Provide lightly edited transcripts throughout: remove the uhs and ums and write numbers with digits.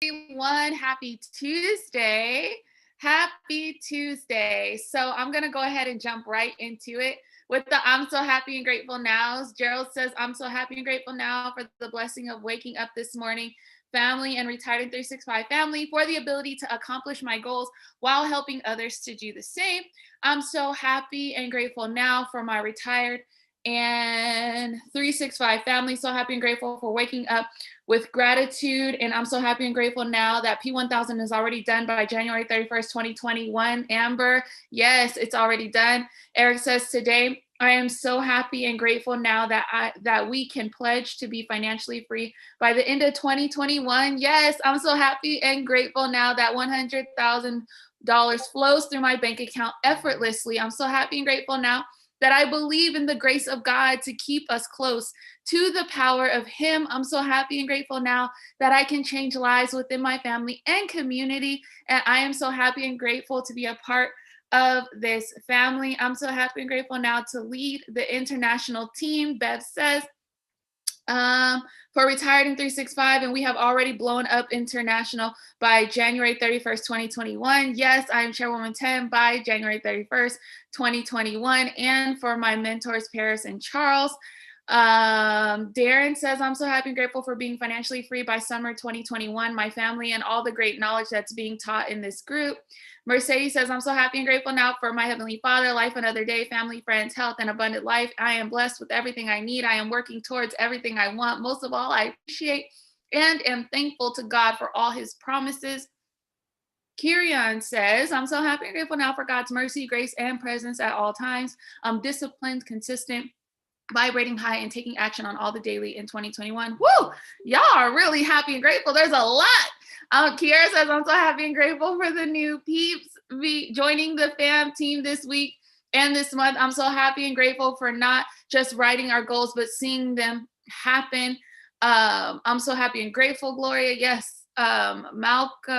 everyone. Happy Tuesday. Happy Tuesday. So I'm going to go ahead and jump right into it with the I'm so happy and grateful nows. Gerald says, I'm so happy and grateful now for the blessing of waking up this morning, family, and retired in 365 family, for the ability to accomplish my goals while helping others to do the same. I'm so happy and grateful now for my retired and 365 family. So happy and grateful for waking up with gratitude. And I'm so happy and grateful now that P1000 is already done by January 31st, 2021. Amber, yes, it's already done. Eric says, today, I am so happy and grateful now that we can pledge to be financially free by the end of 2021. Yes, I'm so happy and grateful now that $100,000 flows through my bank account effortlessly. I'm so happy and grateful now that I believe in the grace of God to keep us close to the power of Him. I'm so happy and grateful now that I can change lives within my family and community. And I am so happy and grateful to be a part of this family. I'm so happy and grateful now to lead the international team. Bev says, for retired in 365, and we have already blown up international by January 31st, 2021. Yes, I am Chairwoman 10 by January 31st, 2021. And for my mentors, Paris and Charles, Darren says, I'm so happy and grateful for being financially free by summer 2021, my family, and all the great knowledge that's being taught in this group. Mercedes says, I'm so happy and grateful now for my Heavenly Father, life another day, family, friends, health, and abundant life. I am blessed with everything I need. I am working towards everything I want. Most of all, I appreciate and am thankful to God for all His promises. Kirian says, I'm so happy and grateful now for God's mercy, grace, and presence at all times. I'm disciplined, consistent, vibrating high, and taking action on all the daily in 2021. Woo! Y'all are really happy and grateful. There's a lot. Kiara says, I'm so happy and grateful for the new peeps joining the fam team this week and this month. I'm so happy and grateful for not just writing our goals, but seeing them happen. I'm so happy and grateful, Gloria. Yes. Malcolm,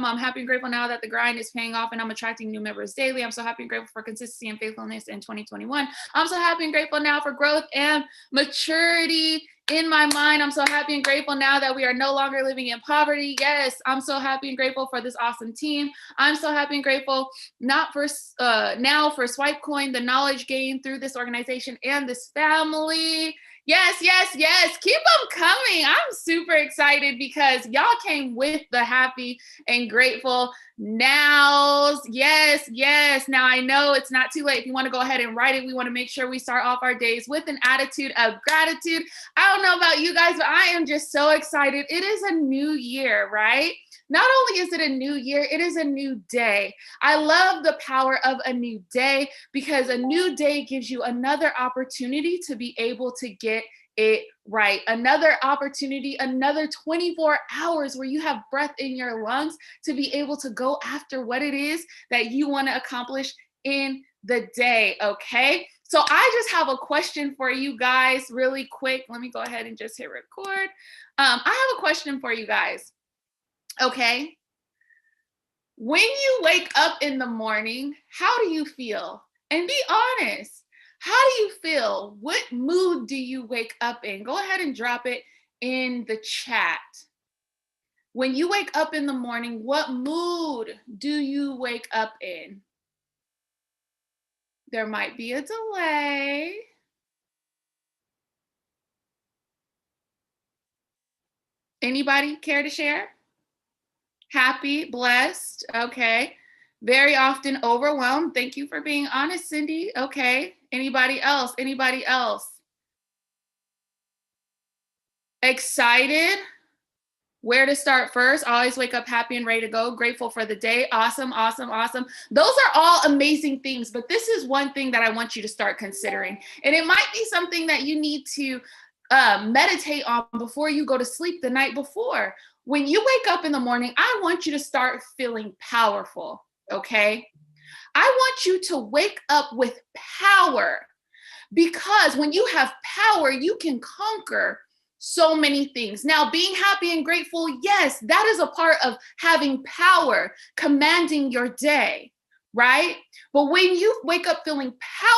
I'm happy and grateful now that the grind is paying off and I'm attracting new members daily. I'm so happy and grateful for consistency and faithfulness in 2021. I'm so happy and grateful now for growth and maturity in my mind. I'm so happy and grateful now that we are no longer living in poverty. Yes, I'm so happy and grateful for this awesome team. I'm so happy and grateful now for Swipe Coin, the knowledge gained through this organization and this family. Yes. Keep them coming. I'm super excited because y'all came with the happy and grateful nows. Yes. Now I know it's not too late. If you want to go ahead and write it, we want to make sure we start off our days with an attitude of gratitude. I don't know about you guys, but I am just so excited. It is a new year, right? Not only is it a new year, it is a new day. I love the power of a new day because a new day gives you another opportunity to be able to get it right. Another opportunity, another 24 hours where you have breath in your lungs to be able to go after what it is that you want to accomplish in the day, okay? So I just have a question for you guys really quick. Let me go ahead and just hit record. I have a question for you guys. Okay. When you wake up in the morning, how do you feel? And be honest. How do you feel? What mood do you wake up in? Go ahead and drop it in the chat. When you wake up in the morning, what mood do you wake up in? There might be a delay. Anybody care to share? Happy, blessed, okay. Very often overwhelmed. Thank you for being honest, Cindy. Okay. Anybody else? Excited? Where to start first? Always wake up happy and ready to go. Grateful for the day. Awesome. Those are all amazing things, but this is one thing that I want you to start considering. And it might be something that you need to meditate on before you go to sleep the night before. When you wake up in the morning, I want you to start feeling powerful, okay? I want you to wake up with power because when you have power, you can conquer so many things. Now, being happy and grateful, yes, that is a part of having power, commanding your day, right? But when you wake up feeling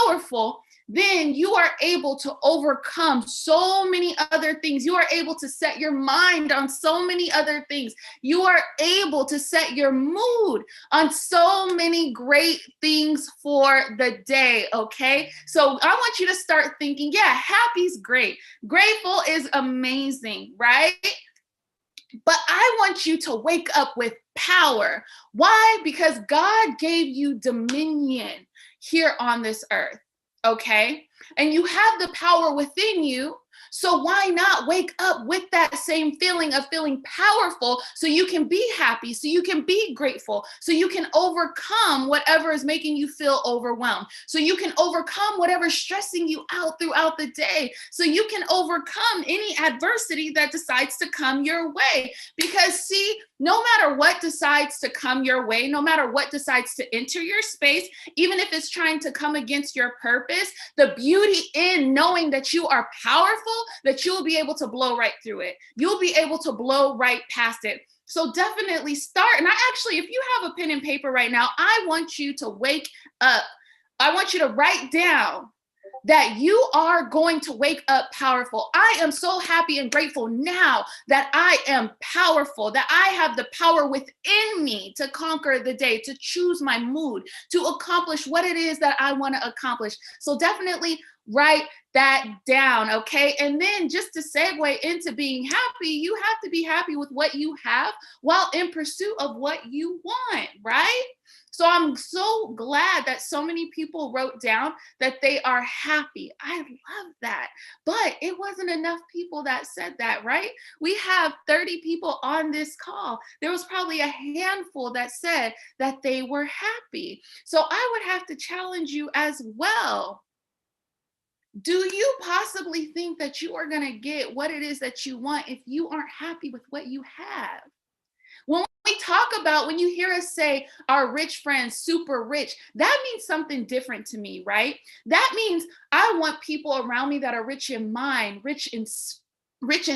powerful, then you are able to overcome so many other things. You are able to set your mind on so many other things. You are able to set your mood on so many great things for the day, okay? So I want you to start thinking, yeah, happy's great. Grateful is amazing, right? But I want you to wake up with power. Why? Because God gave you dominion here on this earth, okay? And you have the power within you. So why not wake up with that same feeling of feeling powerful so you can be happy, so you can be grateful, so you can overcome whatever is making you feel overwhelmed, so you can overcome whatever's stressing you out throughout the day, so you can overcome any adversity that decides to come your way. Because see, no matter what decides to come your way, no matter what decides to enter your space, even if it's trying to come against your purpose, the beauty in knowing that you are powerful, that you'll be able to blow right through it. You'll be able to blow right past it. So definitely start. And if you have a pen and paper right now, I want you to wake up. I want you to write down that you are going to wake up powerful. I am so happy and grateful now that I am powerful, that I have the power within me to conquer the day, to choose my mood, to accomplish what it is that I want to accomplish. So definitely write that down, okay? And then just to segue into being happy, you have to be happy with what you have while in pursuit of what you want, right? So I'm so glad that so many people wrote down that they are happy. I love that. But it wasn't enough people that said that, right? We have 30 people on this call. There was probably a handful that said that they were happy. So I would have to challenge you as well. Do you possibly think that you are going to get what it is that you want if you aren't happy with what you have? When we talk about, when you hear us say our rich friends, super rich, that means something different to me, right? That means I want people around me that are rich in mind, rich in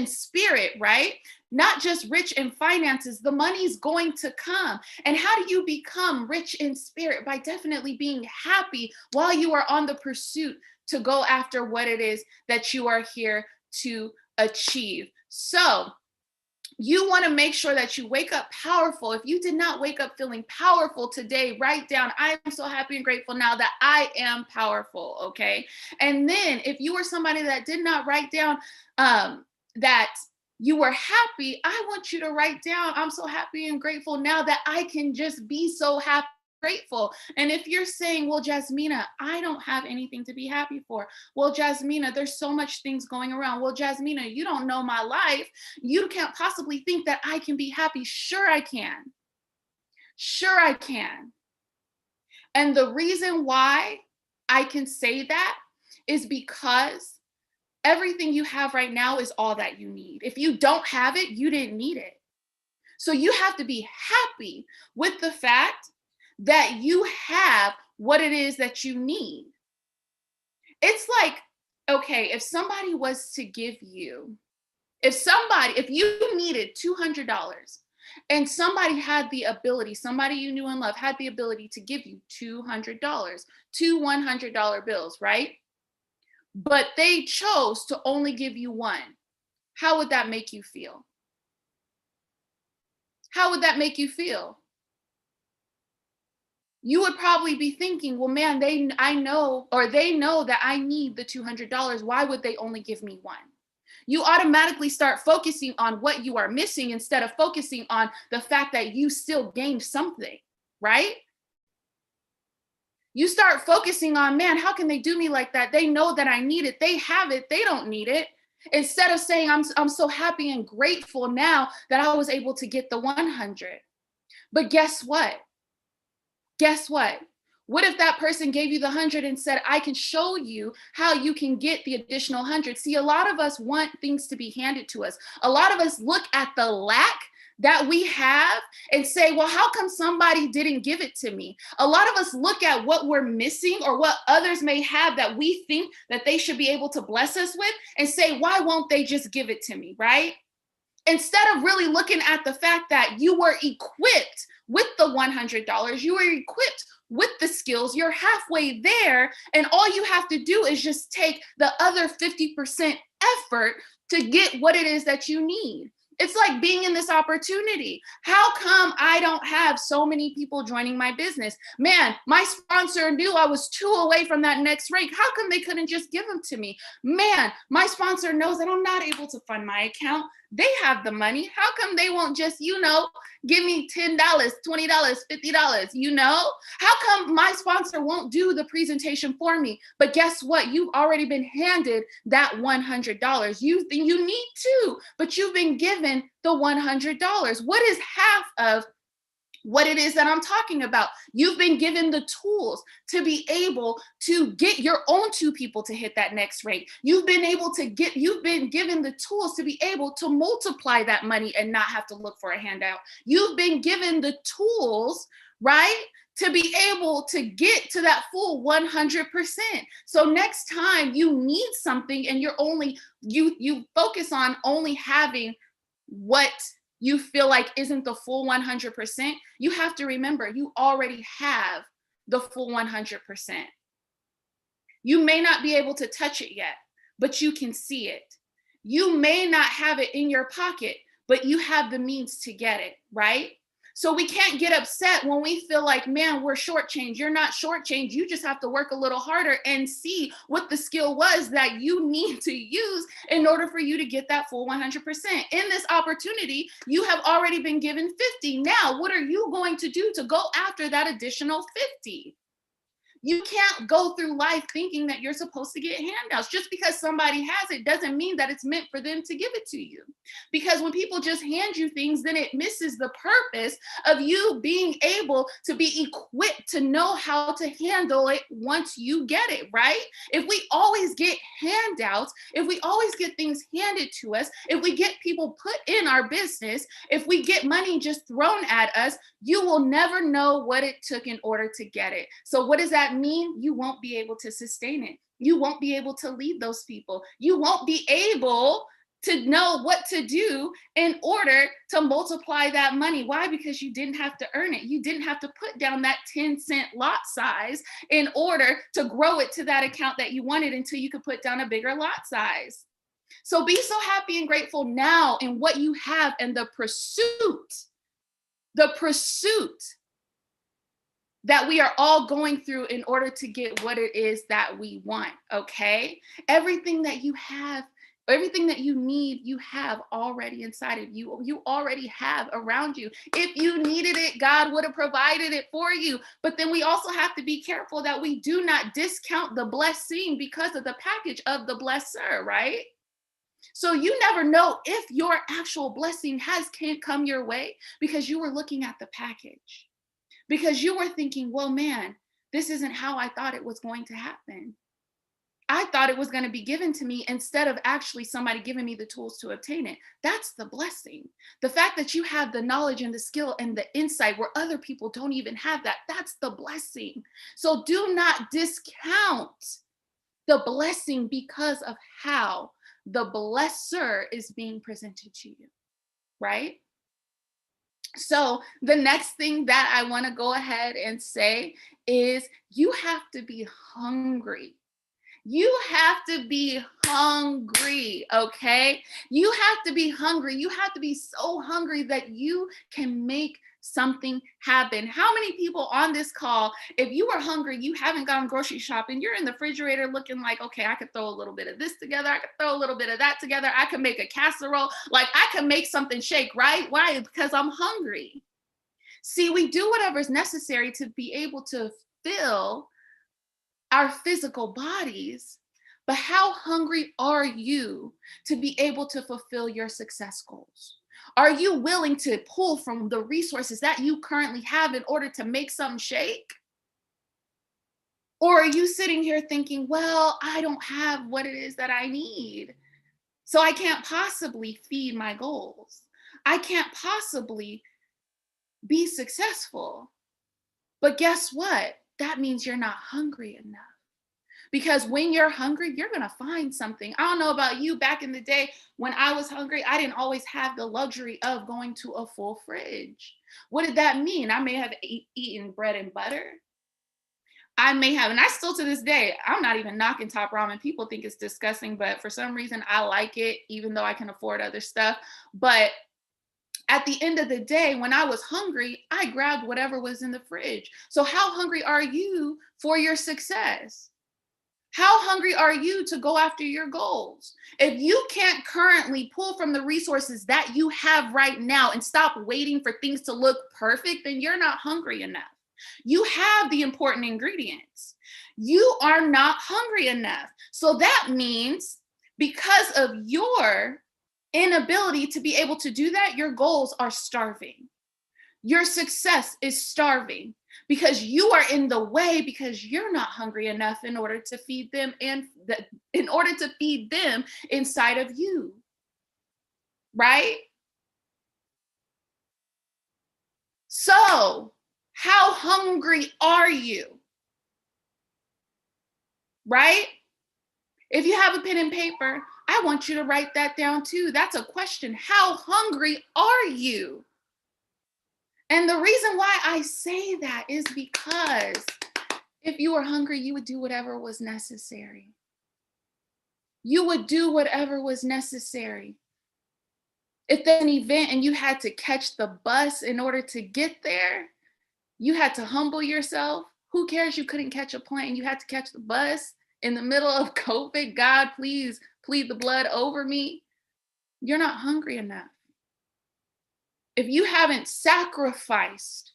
spirit, right? Not just rich in finances. The money's going to come. And how do you become rich in spirit? By definitely being happy while you are on the pursuit to go after what it is that you are here to achieve. So you want to make sure that you wake up powerful. If you did not wake up feeling powerful today, write down, I am so happy and grateful now that I am powerful, okay? And then if you were somebody that did not write down that you were happy, I want you to write down, I'm so happy and grateful now that I can just be so happy, grateful. And if you're saying, well, Jasmina, I don't have anything to be happy for. Well, Jasmina, there's so much things going around. Well, Jasmina, you don't know my life. You can't possibly think that I can be happy. Sure, I can. Sure, I can. And the reason why I can say that is because everything you have right now is all that you need. If you don't have it, you didn't need it. So you have to be happy with the fact that you have what it is that you need. It's like, okay, if somebody was to give you, if you needed $200 and somebody had the ability, somebody you knew and loved had the ability to give you $200, two $100 bills, right? But they chose to only give you one. How would that make you feel? How would that make you feel? You would probably be thinking, well, man, they know that I need the $200. Why would they only give me one? You automatically start focusing on what you are missing instead of focusing on the fact that you still gained something, right? You start focusing on, man, how can they do me like that? They know that I need it. They have it. They don't need it. Instead of saying, I'm so happy and grateful now that I was able to get the 100. But guess what? Guess what? What if that person gave you the 100 and said, I can show you how you can get the additional 100? See, a lot of us want things to be handed to us. A lot of us look at the lack that we have and say, well, how come somebody didn't give it to me? A lot of us look at what we're missing or what others may have that we think that they should be able to bless us with and say, why won't they just give it to me, right? Instead of really looking at the fact that you were equipped with the $100, you were equipped with the skills, you're halfway there. And all you have to do is just take the other 50% effort to get what it is that you need. It's like being in this opportunity. How come I don't have so many people joining my business? Man, my sponsor knew I was 2 away from that next rank. How come they couldn't just give them to me? Man, my sponsor knows that I'm not able to fund my account. They have the money. How come they won't just, give me $10, $20, $50, How come my sponsor won't do the presentation for me? But guess what? You've already been handed that $100. You need to, but you've been given the $100. What is half of what it is that I'm talking about? You've been given the tools to be able to get your own 2 people to hit that next rate. You've been given the tools to be able to multiply that money and not have to look for a handout. You've been given the tools, right, to be able to get to that full 100%. So next time you need something and you focus on only having what you feel like isn't the full 100%, you have to remember you already have the full 100%. You may not be able to touch it yet, but you can see it. You may not have it in your pocket, but you have the means to get it, right? So we can't get upset when we feel like, man, we're shortchanged. You're not shortchanged. You just have to work a little harder and see what the skill was that you need to use in order for you to get that full 100%. In this opportunity, you have already been given 50. Now, what are you going to do to go after that additional 50? You can't go through life thinking that you're supposed to get handouts. Just because somebody has it doesn't mean that it's meant for them to give it to you. Because when people just hand you things, then it misses the purpose of you being able to be equipped to know how to handle it once you get it, right? If we always get handouts, if we always get things handed to us, if we get people put in our business, if we get money just thrown at us, you will never know what it took in order to get it. So what does that mean? You won't be able to sustain it. You won't be able to lead those people. You won't be able to know what to do in order to multiply that money. Why? Because you didn't have to earn it. You didn't have to put down that 10-cent lot size in order to grow it to that account that you wanted until you could put down a bigger lot size. So be so happy and grateful now in what you have and the pursuit that we are all going through in order to get what it is that we want, okay? Everything that you have, everything that you need, you have already inside of you. You already have around you. If you needed it, God would have provided it for you. But then we also have to be careful that we do not discount the blessing because of the package of the blesser, right? So you never know if your actual blessing can't come your way because you were looking at the package. Because you were thinking, well, man, this isn't how I thought it was going to happen. I thought it was going to be given to me instead of actually somebody giving me the tools to obtain it. That's the blessing. The fact that you have the knowledge and the skill and the insight where other people don't even have that, that's the blessing. So do not discount the blessing because of how the blesser is being presented to you, right? So the next thing that I want to go ahead and say is you have to be hungry. You have to be hungry, okay? You have to be hungry. You have to be so hungry that you can make something happen. How many people on this call, if you are hungry, you haven't gone grocery shopping, you're in the refrigerator looking like, okay, I could throw a little bit of this together. I could throw a little bit of that together. I could make a casserole. Like I can make something shake, right? Why? Because I'm hungry. See, we do whatever's necessary to be able to fill our physical bodies, but how hungry are you to be able to fulfill your success goals? Are you willing to pull from the resources that you currently have in order to make something shake? Or are you sitting here thinking, well, I don't have what it is that I need, so I can't possibly feed my goals. I can't possibly be successful. But guess what? That means you're not hungry enough. Because when you're hungry, you're going to find something. I don't know about you, back in the day when I was hungry, I didn't always have the luxury of going to a full fridge. What did that mean? I may have eaten bread and butter. I may have, and I still to this day, I'm not even knocking top ramen. People think it's disgusting, but for some reason I like it, even though I can afford other stuff. But at the end of the day, when I was hungry, I grabbed whatever was in the fridge. So, how hungry are you for your success? How hungry are you to go after your goals? If you can't currently pull from the resources that you have right now and stop waiting for things to look perfect, then you're not hungry enough. You have the important ingredients. You are not hungry enough. So that means because of your inability to be able to do that, your goals are starving. Your success is starving because you are in the way because you're not hungry enough in order to feed them in order to feed them inside of you, right? So, how hungry are you? Right? If you have a pen and paper, I want you to write that down too. That's a question. How hungry are you? And the reason why I say that is because if you were hungry, you would do whatever was necessary. You would do whatever was necessary. If there's an event and you had to catch the bus in order to get there, you had to humble yourself. Who cares you couldn't catch a plane? You had to catch the bus in the middle of COVID. God, please plead the blood over me. You're not hungry enough. If you haven't sacrificed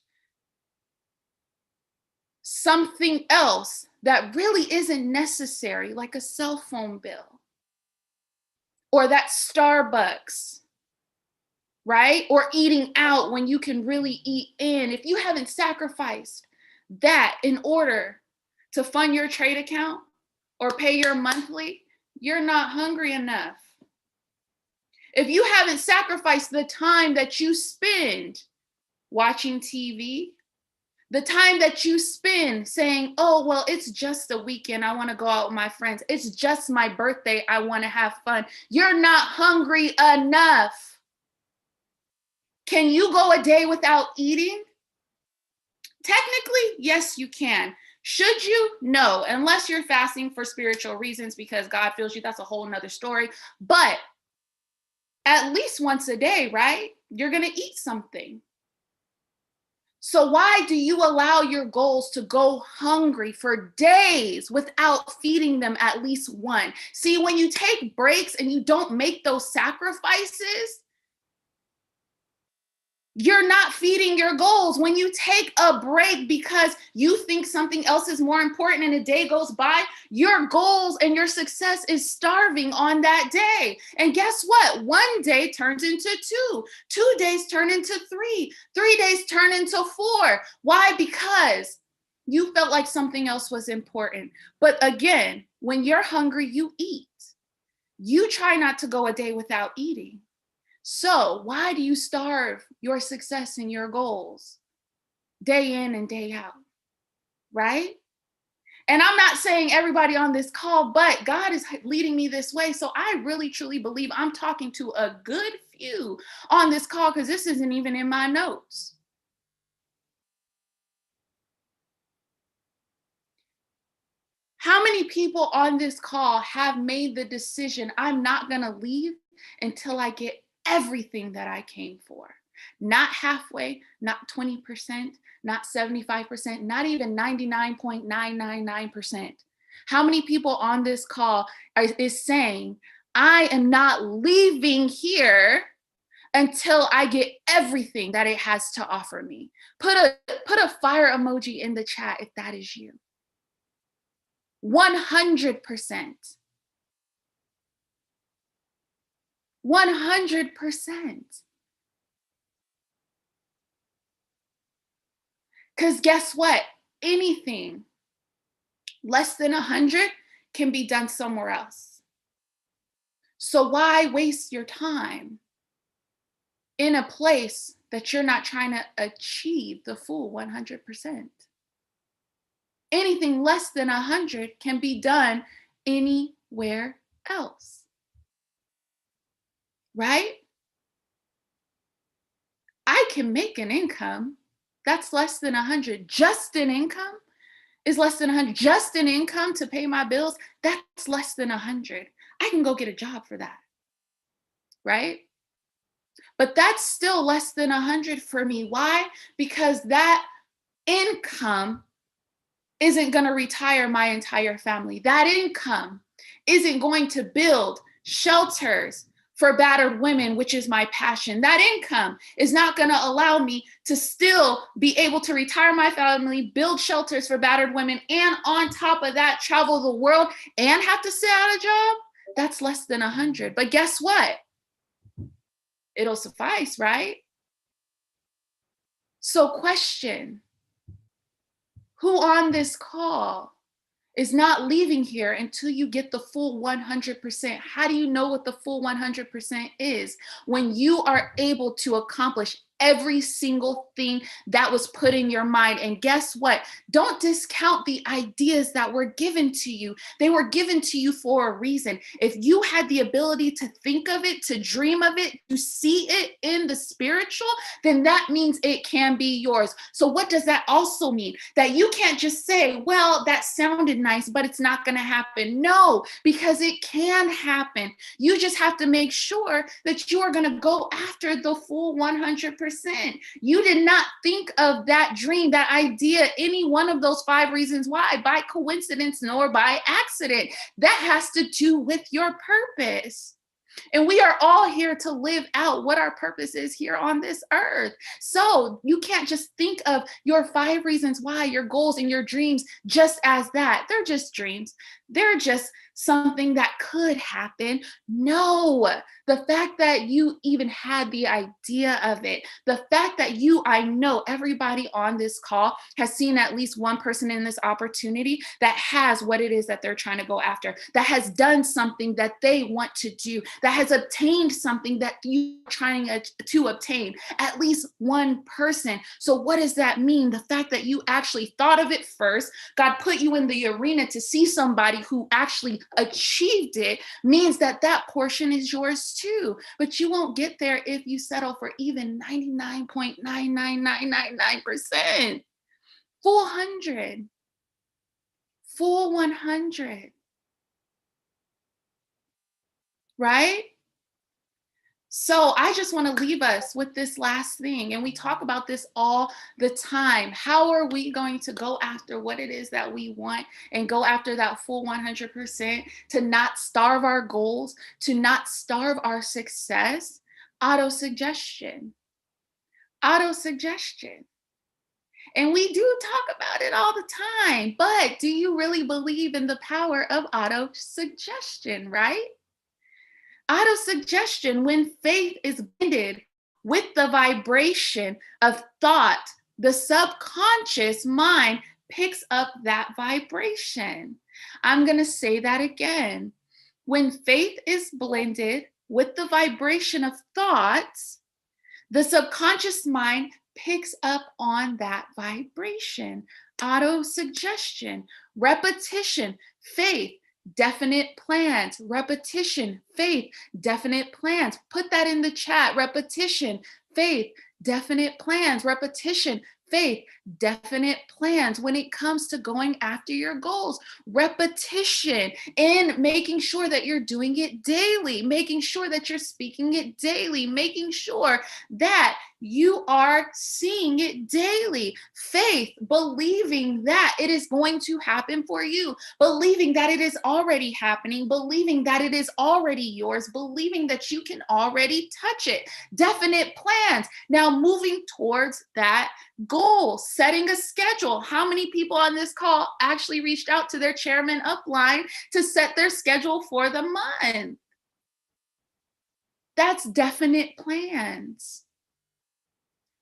something else that really isn't necessary, like a cell phone bill or that Starbucks, right? Or eating out when you can really eat in. If you haven't sacrificed that in order to fund your trade account or pay your monthly, you're not hungry enough. If you haven't sacrificed the time that you spend watching TV, the time that you spend saying, oh, well, it's just a weekend. I want to go out with my friends. It's just my birthday. I want to have fun. You're not hungry enough. Can you go a day without eating? Technically, yes, you can. Should you? No, unless you're fasting for spiritual reasons because God feels you. That's a whole nother story. But at least once a day, right? You're going to eat something. So why do you allow your goals to go hungry for days without feeding them at least one? See, when you take breaks and you don't make those sacrifices, you're not feeding your goals. When you take a break because you think something else is more important and a day goes by, your goals and your success is starving on that day. And guess what? One day turns into two, 2 days turn into three, 3 days turn into four. Why? Because you felt like something else was important. But again, when you're hungry, you eat. You try not to go a day without eating. So why do you starve your success and your goals day in and day out, right? And I'm not saying everybody on this call, but God is leading me this way. So I really, truly believe I'm talking to a good few on this call because this isn't even in my notes. How many people on this call have made the decision, I'm not going to leave until I get everything that I came for? Not halfway, not 20%, not 75%, not even 99.999%. How many people on this call is saying, I am not leaving here until I get everything that it has to offer me? Put a fire emoji in the chat if that is you. 100%. 100%. Because guess what? Anything less than 100 can be done somewhere else. So why waste your time in a place that you're not trying to achieve the full 100%? Anything less than 100 can be done anywhere else. Right? I can make an income that's less than 100 just in income, is less than 100. Just in income to pay my bills, that's less than 100. I can go get a job for that, right? But that's still less than 100 for me. Why? Because that income isn't going to retire my entire family. That income isn't going to build shelters for battered women, which is my passion. That income is not going to allow me to still be able to retire my family, build shelters for battered women, and on top of that, travel the world and have to sit out a job. That's less than 100. But guess what? It'll suffice, right? So, question: who on this call is not leaving here until you get the full 100%? How do you know what the full 100% is? When you are able to accomplish every single thing that was put in your mind. And guess what? Don't discount the ideas that were given to you. They were given to you for a reason. If you had the ability to think of it, to dream of it, to see it in the spiritual, then that means it can be yours. So what does that also mean? That you can't just say, well, that sounded nice, but it's not going to happen. No, because it can happen. You just have to make sure that you are going to go after the full 100%. You did not think of that dream, that idea, any one of those 5 reasons why by coincidence nor by accident. That has to do with your purpose. And we are all here to live out what our purpose is here on this earth. So you can't just think of your 5 reasons why, your goals and your dreams just as that. They're just dreams. They're just something that could happen. No, the fact that you even had the idea of it, the fact that I know everybody on this call has seen at least one person in this opportunity that has what it is that they're trying to go after, that has done something that they want to do, that has obtained something that you're trying to obtain. At least one person. So what does that mean? The fact that you actually thought of it first, God put you in the arena to see somebody who actually achieved it, means that that portion is yours too. But you won't get there if you settle for even 99.99999%. Full 100. Full 100. Right? So I just want to leave us with this last thing. And we talk about this all the time. How are we going to go after what it is that we want and go after that full 100%, to not starve our goals, to not starve our success? Auto-suggestion. Auto-suggestion. And we do talk about it all the time. But do you really believe in the power of auto-suggestion, right? Auto-suggestion, when faith is blended with the vibration of thought, the subconscious mind picks up that vibration. I'm going to say that again. When faith is blended with the vibration of thoughts, the subconscious mind picks up on that vibration. Auto-suggestion, repetition, faith, definite plans, repetition, faith, definite plans. Put that in the chat. Repetition, faith, definite plans, repetition, faith, definite plans. When it comes to going after your goals, repetition, and making sure that you're doing it daily, making sure that you're speaking it daily, making sure that you are seeing it daily. Faith, believing that it is going to happen for you, believing that it is already happening, believing that it is already yours, believing that you can already touch it. Definite plans. Now moving towards that goal, setting a schedule. How many people on this call actually reached out to their chairman upline to set their schedule for the month? That's definite plans.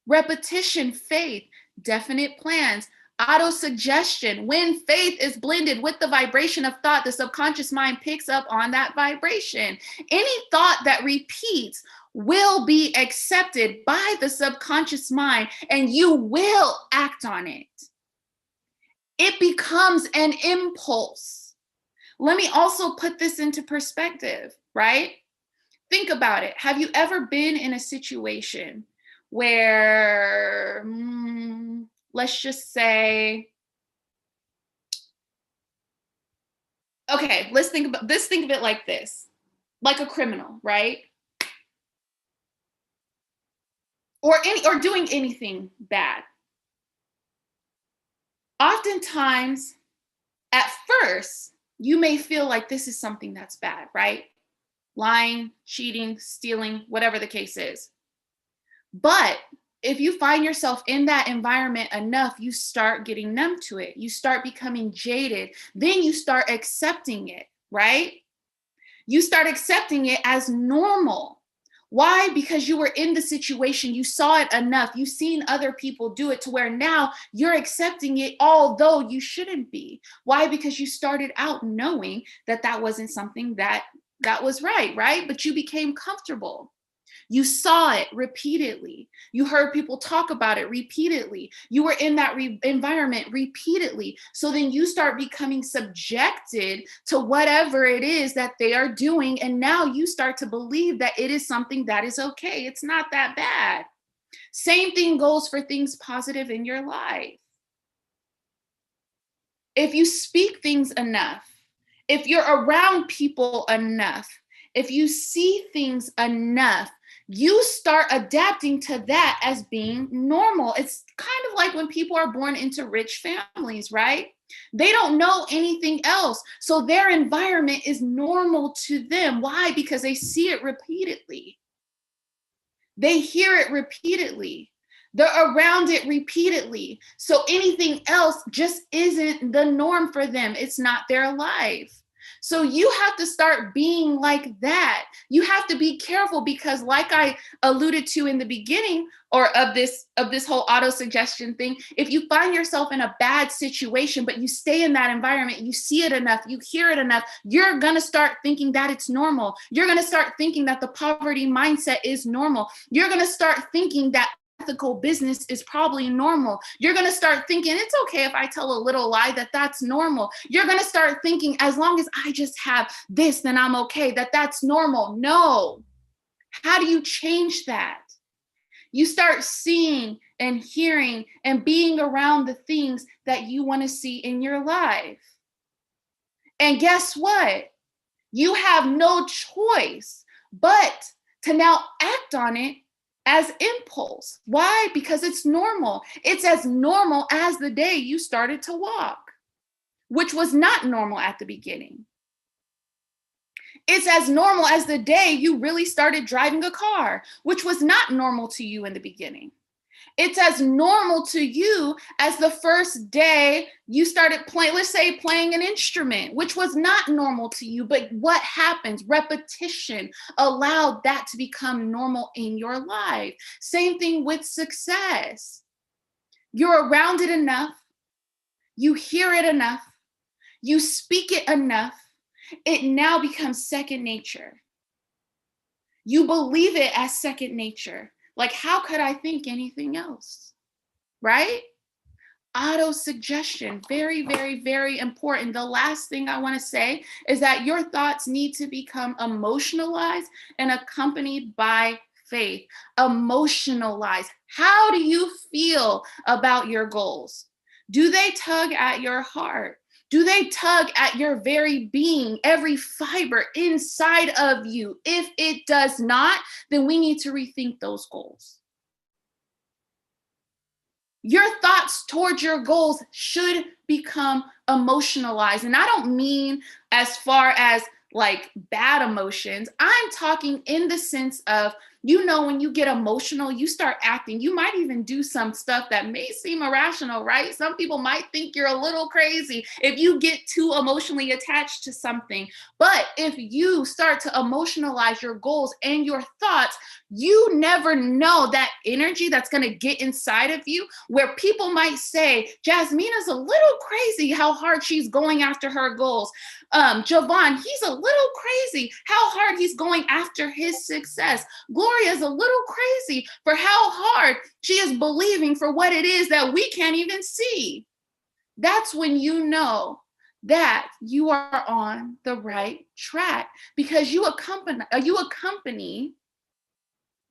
Repetition, faith, definite plans. Auto-suggestion, when faith is blended with the vibration of thought, the subconscious mind picks up on that vibration. Any thought that repeats will be accepted by the subconscious mind, and you will act on it. It becomes an impulse. Let me also put this into perspective, right? Think about it. Have you ever been in a situation where, let's just say, Okay, let's think about this. Think of it like this, like a criminal, right? Or doing anything bad. Oftentimes, at first, you may feel like this is something that's bad, right? Lying, cheating, stealing, whatever the case is. But if you find yourself in that environment enough, you start getting numb to it. You start becoming jaded. Then you start accepting it, right? You start accepting it as normal. Why? Because you were in the situation, you saw it enough, you've seen other people do it to where now you're accepting it, although you shouldn't be. Why? Because you started out knowing that that wasn't something that was right? But you became comfortable. You saw it repeatedly. You heard people talk about it repeatedly. You were in that environment repeatedly. So then you start becoming subjected to whatever it is that they are doing. And now you start to believe that it is something that is okay. It's not that bad. Same thing goes for things positive in your life. If you speak things enough, if you're around people enough, if you see things enough, you start adapting to that as being normal. It's kind of like when people are born into rich families, right? They don't know anything else. So their environment is normal to them. Why? Because they see it repeatedly. They hear it repeatedly. They're around it repeatedly. So anything else just isn't the norm for them. It's not their life. So you have to start being like that. You have to be careful because like I alluded to in the beginning or of this whole auto suggestion thing, if you find yourself in a bad situation but you stay in that environment, you see it enough, you hear it enough, you're going to start thinking that it's normal. You're going to start thinking that the poverty mindset is normal. You're going to start thinking that ethical business is probably normal. You're going to start thinking it's okay if I tell a little lie, that's normal. You're going to start thinking as long as I just have this, then I'm okay, that's normal. No. How do you change that? You start seeing and hearing and being around the things that you want to see in your life. And guess what? You have no choice but to now act on it as impulse. Why? Because it's normal. It's as normal as the day you started to walk, which was not normal at the beginning. It's as normal as the day you really started driving a car, which was not normal to you in the beginning. It's as normal to you as the first day you started playing, let's say playing an instrument, which was not normal to you. But what happens? Repetition allowed that to become normal in your life. Same thing with success. You're around it enough. You hear it enough. You speak it enough. It now becomes second nature. You believe it as second nature. Like, how could I think anything else? Right? Auto suggestion, very, very, very important. The last thing I want to say is that your thoughts need to become emotionalized and accompanied by faith. Emotionalized. How do you feel about your goals? Do they tug at your heart? Do they tug at your very being, every fiber inside of you? If it does not, then we need to rethink those goals. Your thoughts towards your goals should become emotionalized. And I don't mean as far as like bad emotions. I'm talking in the sense of, when you get emotional, you start acting. You might even do some stuff that may seem irrational, right? Some people might think you're a little crazy if you get too emotionally attached to something. But if you start to emotionalize your goals and your thoughts, you never know that energy that's going to get inside of you, where people might say, Jasmina's a little crazy how hard she's going after her goals. Javon, he's a little crazy how hard he's going after his success. Gloria's a little crazy for how hard she is believing for what it is that we can't even see. That's when you know that you are on the right track, because you accompany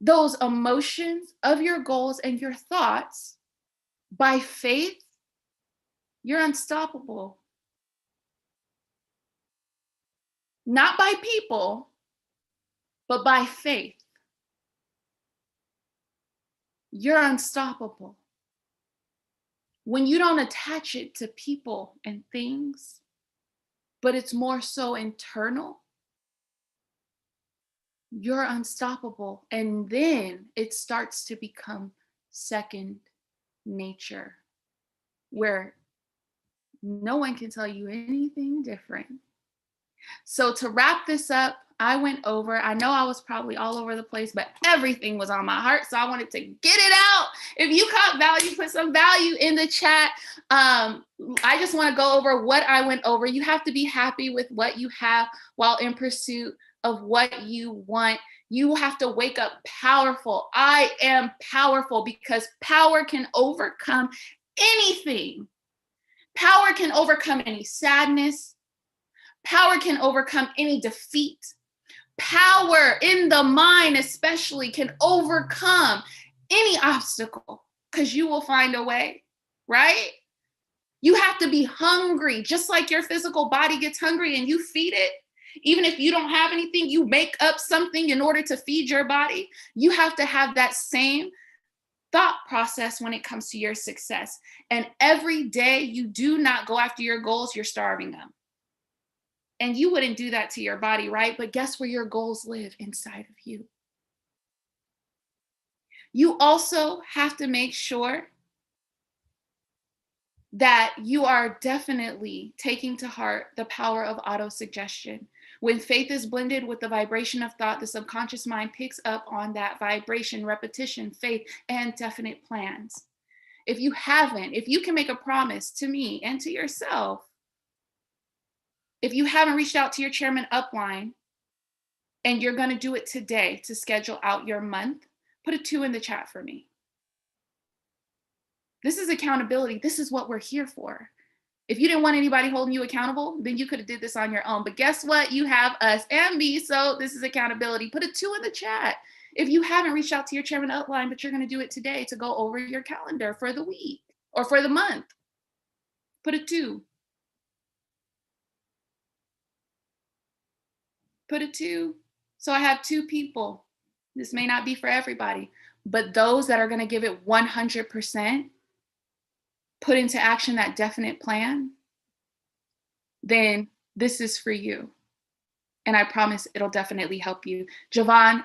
those emotions of your goals and your thoughts by faith. You're unstoppable. not by people, but by faith. You're unstoppable. When you don't attach it to people and things, but it's more so internal, you're unstoppable. And then it starts to become second nature, where no one can tell you anything different. So to wrap this up, I went over, I know I was probably all over the place, but everything was on my heart. So I wanted to get it out. If you caught value, put some value in the chat. I just want to go over what I went over. You have to be happy with what you have while in pursuit of what you want. You have to wake up powerful. I am powerful because power can overcome anything. Power can overcome any sadness. Power can overcome any defeat. Power in the mind, especially, can overcome any obstacle because you will find a way, right? You have to be hungry, just like your physical body gets hungry and you feed it. Even if you don't have anything, you make up something in order to feed your body. You have to have that same thought process when it comes to your success. And every day you do not go after your goals, you're starving them. And you wouldn't do that to your body, right? But guess where your goals live? Inside of you. You also have to make sure that you are definitely taking to heart the power of autosuggestion. When faith is blended with the vibration of thought, the subconscious mind picks up on that vibration, repetition, faith, and definite plans. If you can make a promise to me and to yourself, if you haven't reached out to your chairman upline and you're going to do it today to schedule out your month, put a 2 in the chat for me. This is accountability. This is what we're here for. If you didn't want anybody holding you accountable, then you could have did this on your own. But guess what? You have us and me. So this is accountability. Put a 2 in the chat. If you haven't reached out to your chairman upline, but you're going to do it today to go over your calendar for the week or for the month, put a 2. Put a 2. So I have 2 people. This may not be for everybody, but those that are going to give it 100%, put into action that definite plan, then this is for you. And I promise it'll definitely help you. Javon,